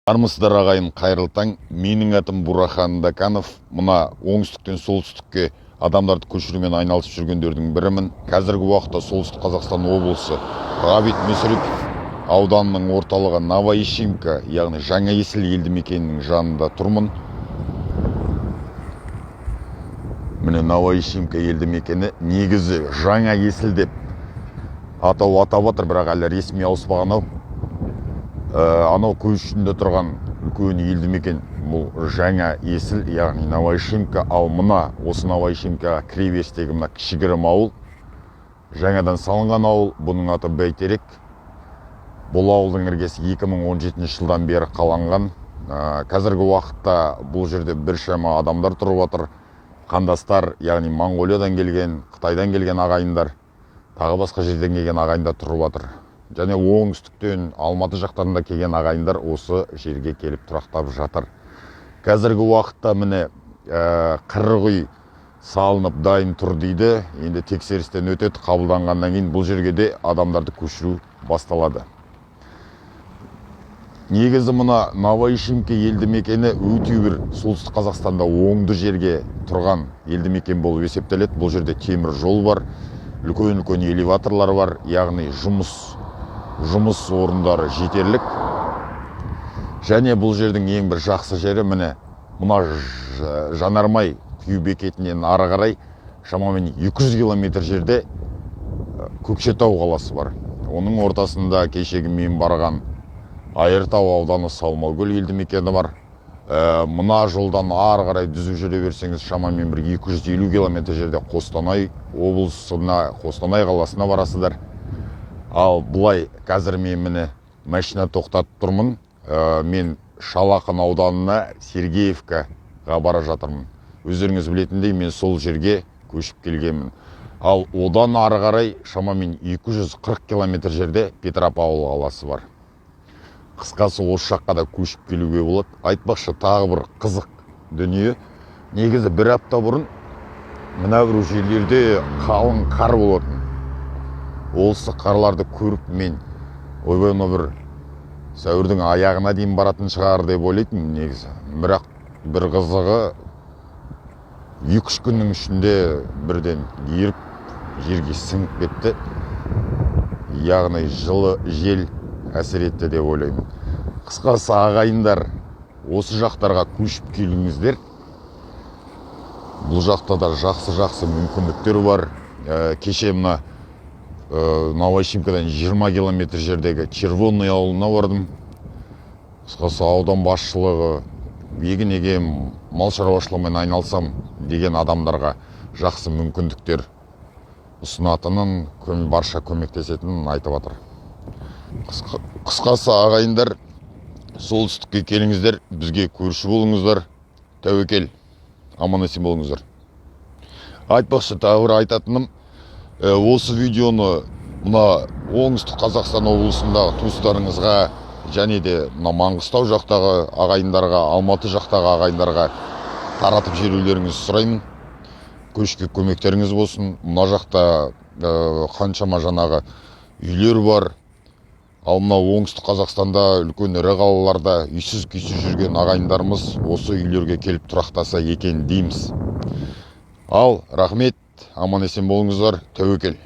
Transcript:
Армысыздар ағайын, қайырлы таң. Менің атым Бурахан Даканов. Мына оңтүстіктен солтүстікке адамдарды көшірумен айналысып жүргендердің бірімін. Қазіргі уақытта Солтүстік Қазақстан облысы Ғабит Мүсірепов ауданының орталығы Новоишимка, яғни Жаңа Есіл елді мекенінің жанында тұрмын. Міне Новоишимка елді мекені негізі Жаңа Есіл деп атап жатыр, бірақ әлі ресми ауыспаған ау. Анау көш үстінде тұрған үлкен елді мекен бұл Жаңа Есіл, яғни Новоишимка. Ал мына осы Новоишимка кіреберістегі мына кішігірім ауыл, жаңадан салынған ауыл. Бұның аты Бәйтерек. Бұл ауылдың іргесі 2017 жылдан бері қаланған. Қазіргі уақытта бұл жерде біршама адамдар тұрып отыр. Қандастар, яғни Монғолиядан келген, Қытайдан келген ағайындар, тағы басқа жерден келген ағайындар тұрып отыр. Және оңтүстіктен, Алматы жақтарында келген ағайындар осы жерге келіп тұрақтап жатыр. Қазіргі уақытта міне қырық үй салынып дайын тұр дейді. Енді тексерістен өтеді, қабылданғаннан кейін бұл жерге де адамдарды көшіру басталады. Негізі мына Новоишимка елді мекені өте бір Солтүстік Қазақстанда оңды жерге тұрған елді мекен болып есептеледі. Бұл жерде темір жол бар, үлкен элеваторлар бар, яғни жұмыс орындары жетерлік. Және бұл жердің ең бір жақсы жері міне мына жанармай құю бекетінен ары қарай шамамен 200 километр жерде Көкшетау қаласы бар. Оның ортасында кешегі мен барған Айыртау ауданы Салмакөл елді мекені бар. Мына жолдан ары қарай дүзіп жүре берсеңіз шамамен бір 250 километр жерде Қостанай облысына, Қостанай қаласына барасыздар. Ал бұлай қазір мен міне машина тоқтатып тұрмын. Мен Шалақын ауданына Сергеевкаға бара жатырмын. Өздеріңіз білетіндей, мен сол жерге көшіп келгенмін. Ал одан ары қарай шамамен 240 километр жерде Петропавл қаласы бар. Қысқасы осы жаққа да көшіп келуге болады. Айтпақшы, тағы бір қызық дүние. Негізі бір апта бұрын мына бір жерлерде қалың қар болатын. Осы қарларды көріп мен ойбай, бір сәуірдің аяғына дейін баратын шығар деп ойлайтын негізі. Бірақ бір қызығы 2-3 күннің ішінде бірден еріп жерге сіңіп кетті. Яғни жылы жел әсер етті деп ойлаймын. Қысқасы ағайындар, осы жақтарға көшіп келіңіздер. Бұл жақта да жақсы мүмкіндіктер бар. Кеше мына Новоишимкадан 20 километр жердегі Червонный ауылына бардым. Қысқасы аудан басшылығы неге мал шаруашылығымен айналсам деген адамдарға жақсы мүмкіндіктер ұсынатынын, барша көмектесетінін айтып жатыр. Қысқасы ағайындар, солтүстікке келіңіздер, бізге көрші болыңыздар. Тәуекел, аман есен болыңыздар. Айтпақшы, тағы бір айтатыным, осы видеоны мына оңтүстік Қазақстан облысындағы туыстарыңызға және де мына Маңғыстау жақтағы ағайындарға, Алматы жақтағы ағайындарға таратып жіберулеріңізді сұраймын. Көшке көмектеріңіз болсын. Мына жақта қаншама жаңағы үйлер бар. Ал мына оңтүстік Қазақстанда үлкен ірі қалаларда үйсіз-күйсіз жүрген ағайындарымыз осы үйлерге келіп тұрақтаса екен дейміз. Ал рахмет, аман есен болыңыздар, тәуекел.